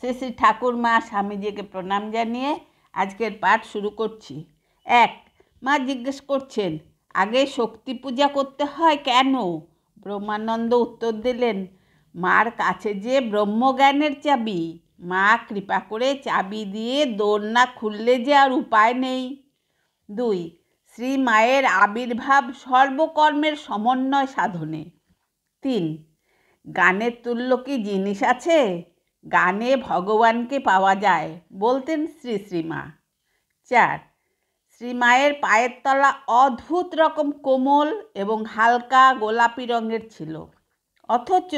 শ্রী শ্রী ঠাকুর মা স্বামীজিকে প্রণাম জানিয়ে আজকের পাঠ শুরু করছি। 1. মা জিজ্ঞেস করছেন, আগে শক্তি পূজা করতে হয় কেন? ব্রহ্মানন্দ উত্তর দিলেন, মার কাছে যে ব্রহ্মজ্ঞানের চাবি, মা কৃপা করে চাবি দিয়ে দোর না খুললে যে আর উপায় নেই। 2. শ্রী মায়ের আবির্ভাব সর্বকর্মের সমন্বয় সাধনে। 3. গানের তুল্য কি জিনিস আছে? গানে ভগবানকে পাওয়া যায় বলতেন শ্রী শ্রীমা। 4. শ্রীমায়ের পায়ের তলা অদ্ভুত রকম কোমল এবং হালকা গোলাপি রঙের ছিল, অথচ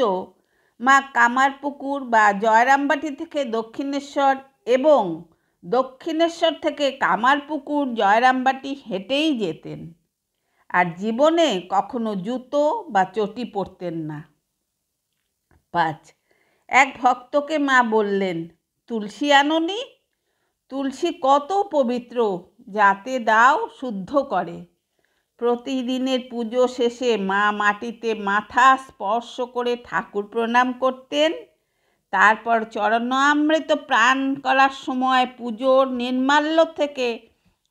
মা কামারপুকুর বা জয়রামবাটি থেকে দক্ষিণেশ্বর এবং দক্ষিণেশ্বর থেকে কামারপুকুর জয়রামবাটি হেঁটেই যেতেন, আর জীবনে কখনো জুতো বা চটি পরতেন না। 5. এক ভক্তকে মা বললেন, তুলসী আনোনি? তুলসী কত পবিত্র, যাতে দাও শুদ্ধ করে। প্রতিদিনের পুজো শেষে মা মাটিতে মাথা স্পর্শ করে ঠাকুর প্রণাম করতেন। তারপর চরণামৃত প্রাণ করার সময় পুজোর নির্মাল্য থেকে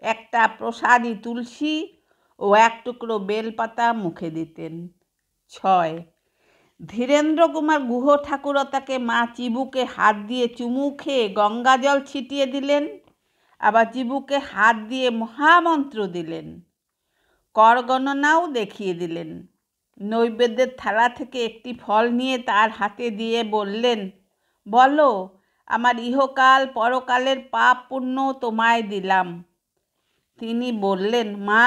একটা প্রসাদী তুলসী ও এক টুকরো বেলপাতা মুখে দিতেন। 6. ধীরেন্দ্র কুমার গুহ ঠাকুরতাকে মা চিবুকে হাত দিয়ে চুমু খেয়ে গঙ্গা জল ছিটিয়ে দিলেন, আবার চিবুকে হাত দিয়ে মহামন্ত্র দিলেন, কর গণনাও দেখিয়ে দিলেন। নৈবেদ্যের থালা থেকে একটি ফল নিয়ে তার হাতে দিয়ে বললেন, বলো, আমার ইহকাল পরকালের পাপ পুণ্য তোমায় দিলাম। তিনি বললেন, মা,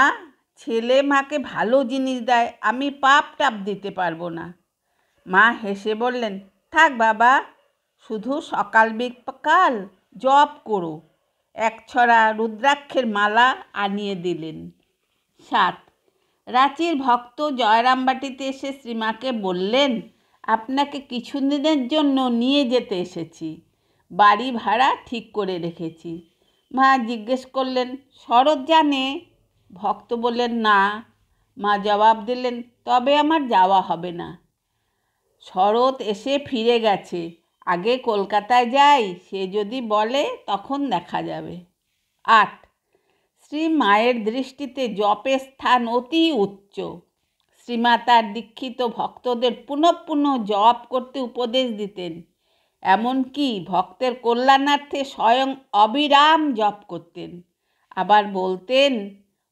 ছেলে মাকে ভালো জিনিস দেয়, আমি পাপ টাপ দিতে পারবো না। মা হেসে বললেন, থাক বাবা, শুধু সকাল বিকাল জপ করো। এক ছড়া রুদ্রাক্ষের মালা আনিয়ে দিলেন। 7. রাঁচির ভক্ত জয়রামবাটিতে এসে শ্রীমাকে বললেন, আপনাকে কিছুদিনের জন্য নিয়ে যেতে এসেছি, বাড়ি ভাড়া ঠিক করে রেখেছি। মা জিজ্ঞেস করলেন, শরৎ জানে? ভক্ত বললেন, না। মা জবাব দিলেন, তবে আমার যাওয়া হবে না। শরৎ এসে ফিরে গেছে, আগে কলকাতায় যাই, সে যদি বলে তখন দেখা যাবে। 8. শ্রী মায়ের দৃষ্টিতে জপের স্থান অতি উচ্চ। শ্রীমা তার দীক্ষিত ভক্তদের পুনঃ পুনঃ জপ করতে উপদেশ দিতেন, এমনকি ভক্তের কল্যাণার্থে স্বয়ং অবিরাম জপ করতেন। আবার বলতেন,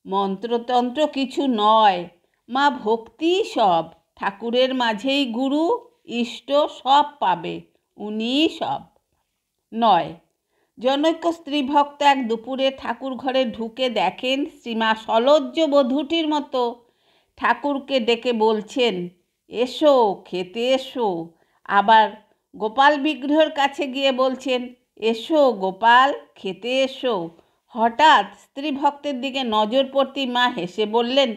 মন্ত্রতন্ত্র কিছু নয়, মা ভক্তি সব, ঠাকুরের মাঝেই গুরু ইষ্ট সব পাবে, উনিই সব। 9. জনৈক স্ত্রী ভক্ত এক দুপুরে ঠাকুর ঘরে ঢুকে দেখেন শ্রীমা সলজ্জ বধূটির মতো ঠাকুরকে ডেকে বলছেন, এসো খেতে এসো। আবার গোপাল বিগ্রহের কাছে গিয়ে বলছেন, এসো গোপাল খেতে এসো। হঠাৎ স্ত্রী ভক্তের দিকে নজর পড়তেই মা হেসে বললেন,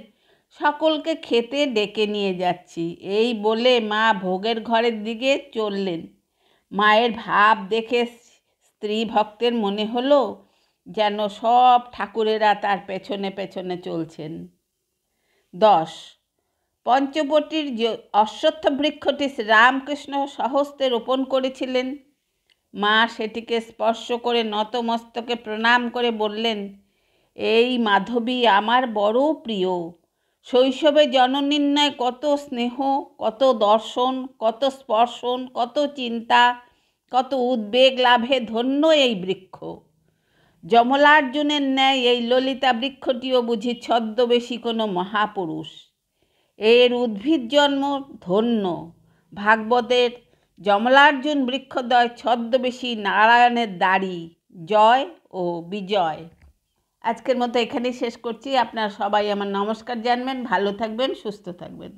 সকলকে খেতে ডেকে নিয়ে যাচ্ছি। এই বলে মা ভোগের ঘরের দিকে চললেন। মায়ের ভাব দেখে স্ত্রী ভক্তের মনে হলো যেন সব ঠাকুরেরা তার পেছনে পেছনে চলছেন। 10. পঞ্চবটির যে অশ্বত্থ বৃক্ষটি রামকৃষ্ণ স্বহস্তে রোপণ করেছিলেন, মা সেটিকে স্পর্শ করে নতমস্তকে প্রণাম করে বললেন, এই মাধবী আমার বড় প্রিয়। শৈশবে জননির্ণয় কত স্নেহ, কত দর্শন, কত স্পর্শন, কত চিন্তা, কত উদ্বেগ লাভে ধন্য এই বৃক্ষ। যমলার্জুনের ন্যায় এই ললিতা বৃক্ষটিও বুঝি ছদ্মবেশী কোনো মহাপুরুষ। এর উদ্ভিদ জন্ম ধন্য। ভাগবতের যমলার্জুন বৃক্ষদ্বয় ছদ্মবেশী নারায়ণের দাড়ি, জয় ও বিজয়। আজকের মতো এখানেই শেষ করছি। আপনারা সবাই আমার নমস্কার জানবেন, ভালো থাকবেন, সুস্থ থাকবেন।